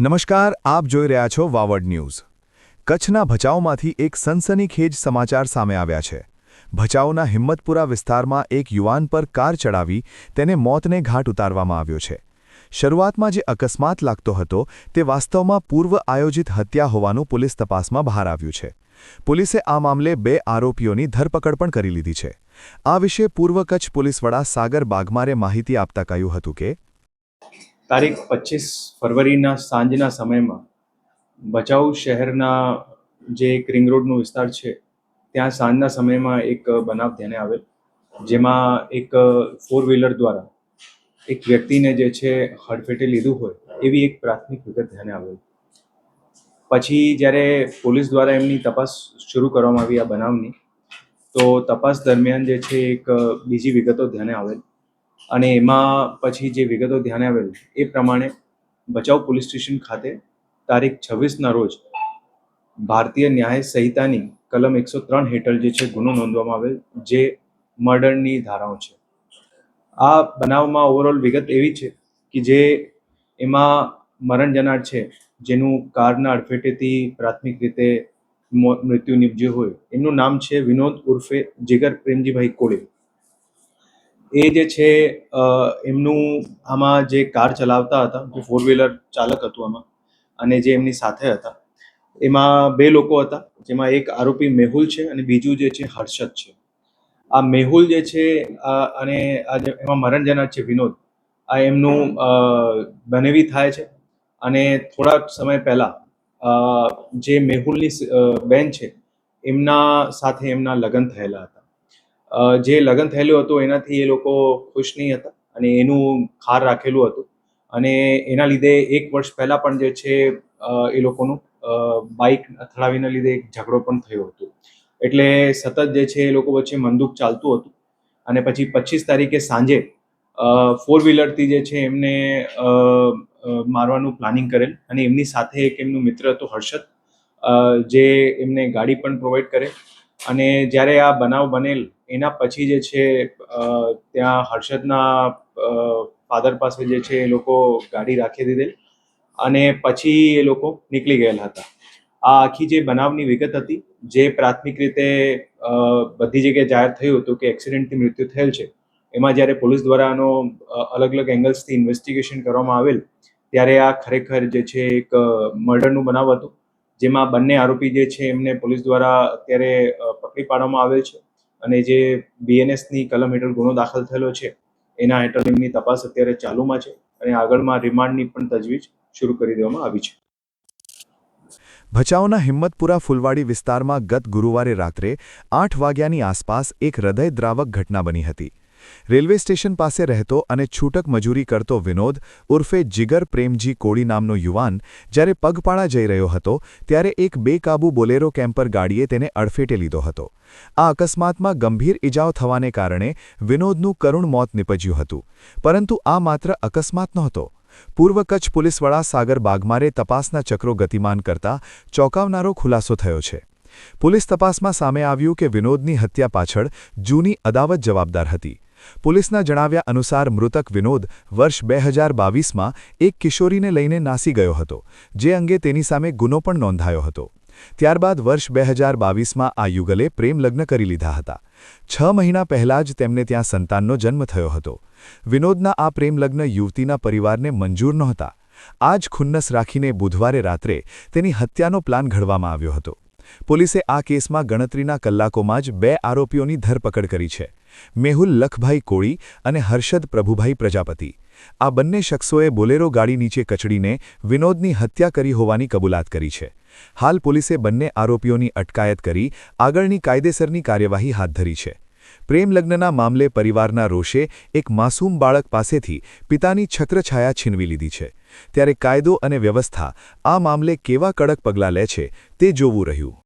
નમસ્કાર, આપ જોઈ રહ્યા છો વાવડ ન્યૂઝ। કચ્છના ભચાઉમાંથી એક સનસનીખેજ સમાચાર સામે આવ્યા છે। ભચાઉના હિંમતપુરા વિસ્તારમાં એક યુવાન પર કાર ચડાવી તેને મોતને ઘાટ ઉતારવામાં આવ્યો છે। શરૂઆતમાં જે અકસ્માત લાગતો હતો તે વાસ્તવમાં પૂર્વ આયોજિત હત્યા હોવાનું પોલીસ તપાસમાં બહાર આવ્યું છે। પોલીસે આ મામલે 2 આરોપીઓની ધરપકડ પણ કરી લીધી છે। આ વિશે પૂર્વ કચ્છ પોલીસ વડા સાગર બાગમારે માહિતી આપતા કહ્યું હતું કે તારીખ 25 ફરવરીના સાંજના સમયમાં ભચાઉ શહેરના જે એક રિંગ રોડનો વિસ્તાર છે ત્યાં સાંજના સમયમાં એક બનાવ ધ્યાને આવેલ, જેમાં એક 4 વ્હીલર દ્વારા એક વ્યક્તિને જે છે હડફેટે લીધું હોય એવી એક પ્રાથમિક વિગત ધ્યાને આવેલ। પછી જ્યારે પોલીસ દ્વારા એમની તપાસ શરૂ કરવામાં આવી આ બનાવની, તો તપાસ દરમિયાન જે છે એક બીજી વિગતો ધ્યાને આવેલ અને એમાં પછી જે વિગતો ધ્યાને આવેલ એ પ્રમાણે ભચાઉ પોલીસ સ્ટેશન ખાતે તારીખ 26ના રોજ ભારતીય ન્યાય સંહિતાની કલમ 103 હેઠળ જે છે ગુનો નોંધવામાં આવેલ, જે મર્ડરની ધારાઓ છે। આ બનાવમાં ઓવરઓલ વિગત એવી છે કે જે એમાં મરણ જનાર છે, જેનું કારના અડફેટેથી પ્રાથમિક રીતે મૃત્યુ નિપજ્યું હોય, એમનું નામ છે વિનોદ ઉર્ફે જીગર પ્રેમજીભાઈ કોળી। એ જે છે એમનું આમાં જે કાર ચલાવતા હતા, જે 4 વ્હીલર ચાલક હતું આમાં, અને જે એમની સાથે હતા એમાં 2 લોકો હતા, જેમાં એક આરોપી મેહુલ છે અને બીજું જે છે હર્ષદ છે। આ મેહુલ જે છે અને એમાં મરણ જનાર છે વિનોદ, આ એમનું બનેવી થાય છે અને થોડાક સમય પહેલા જે મેહુલની બેન છે એમના સાથે એમના લગ્ન થયેલા હતા। જે લગ્ન થયેલું હતું એનાથી એ લોકો ખુશ નહીં હતા અને એનું ખાર રાખેલું હતું, અને એના લીધે 1 વર્ષ પહેલા પણ જે છે એ લોકોનું બાઇક અથડાવીના લીધે એક ઝઘડો પણ થયો હતો। એટલે સતત જે છે એ લોકો વચ્ચે મનદુખ ચાલતું હતું અને પછી 25 તારીખે સાંજે 4 વ્હીલરથી જે છે એમને મારવાનું પ્લાનિંગ કરેલ, અને એમની સાથે એક એમનું મિત્ર હતો હર્ષદ, જે એમને ગાડી પણ પ્રોવાઈડ કરે। અને જ્યારે આ બનાવ બનેલ એના પછી જે છે ત્યાં હર્ષદના ફાધર પાસે જે છે એ લોકો ગાડી રાખી દીધેલ અને પછી એ લોકો નીકળી ગયેલા હતા। આ આખી જે બનાવની વિગત હતી, જે પ્રાથમિક રીતે બધી જગ્યાએ જાહેર થયું હતું કે એક્સિડન્ટથી મૃત્યુ થયેલ છે, એમાં જ્યારે પોલીસ દ્વારા આનો અલગ અલગ એંગલ્સથી ઇન્વેસ્ટિગેશન કરવામાં આવેલ ત્યારે આ ખરેખર જે છે એક મર્ડરનું બનાવ હતું, જેમાં બંને આરોપી જે છે એમને પોલીસ દ્વારા અત્યારે પકડી પાડવામાં આવેલ છે અને જે બીએનએસની કલમ હેઠળ ગુનો દાખલ થયેલો છે એના હેઠળ એમની તપાસ અત્યારે ચાલુમાં છે અને આગળમાં રિમાન્ડની પણ તજવીજ શરૂ કરી દેવામાં આવી છે। ભચાઉના હિંમતપુરા ફુલવાડી વિસ્તારમાં ગત ગુરુવારે રાત્રે 8 વાગ્યાની આસપાસ એક હૃદયદ્રાવક ઘટના બની હતી। રેલવે સ્ટેશન પાસે રહેતો અને છૂટક મજૂરી કરતો વિનોદ ઉર્ફે જીગર પ્રેમજી કોળી નામનો યુવાન જ્યારે પગપાળા જઈ રહ્યો હતો ત્યારે એક બેકાબૂ બોલેરો કેમ્પર ગાડીએ તેને અડફેટે લીધો હતો। આ અકસ્માતમાં ગંભીર ઇજાઓ થવાને કારણે વિનોદનું કરુણ મોત નિપજ્યું હતું, પરંતુ આ માત્ર અકસ્માત નહોતો। પૂર્વ કચ્છ પોલીસ વડા સાગર બાગમારે તપાસના ચક્રો ગતિમાન કરતા ચોંકાવનારો ખુલાસો થયો છે। પોલીસ તપાસમાં સામે આવ્યું કે વિનોદની હત્યા પાછળ જૂની અદાવત જવાબદાર હતી। પોલીસના જણાવ્યા અનુસાર મૃતક વિનોદ વર્ષ 2022માં એક કિશોરીને લઈને નાસી ગયો હતો, જે અંગે તેની સામે ગુનો પણ નોંધાયો હતો। ત્યારબાદ વર્ષ 2022માં આ યુગલે પ્રેમલગ્ન કરી લીધા હતા। 6 મહિના પહેલાં જ તેમને ત્યાં સંતાનનો જન્મ થયો હતો। વિનોદના આ પ્રેમલગ્ન યુવતીના પરિવારને મંજૂર નહોતા। આ જ ખુન્નસ રાખીને બુધવારે રાત્રે તેની હત્યાનો પ્લાન ઘડવામાં આવ્યો હતો। પોલીસે આ કેસમાં ગણતરીના કલાકોમાં જ 2 આરોપીઓની ધરપકડ કરી છે, મેહુલ લખભાઈ કોળી અને હર્ષદ પ્રભુભાઈ પ્રજાપતિ। આ બંને શખ્સોએ બોલેરો ગાડી નીચે કચડીને વિનોદની હત્યા કરી હોવાની કબૂલાત કરી છે। હાલ પોલીસે બંને આરોપીઓની અટકાયત કરી આગળની કાયદેસરની કાર્યવાહી હાથ ધરી છે। પ્રેમલગ્નના મામલે પરિવારના રોષે એક માસૂમ બાળક પાસેથી પિતાની છત્રછાયા છીનવી લીધી છે, ત્યારે કાયદો અને વ્યવસ્થા આ મામલે કેવા કડક પગલાં લે છે તે જોવું રહ્યું।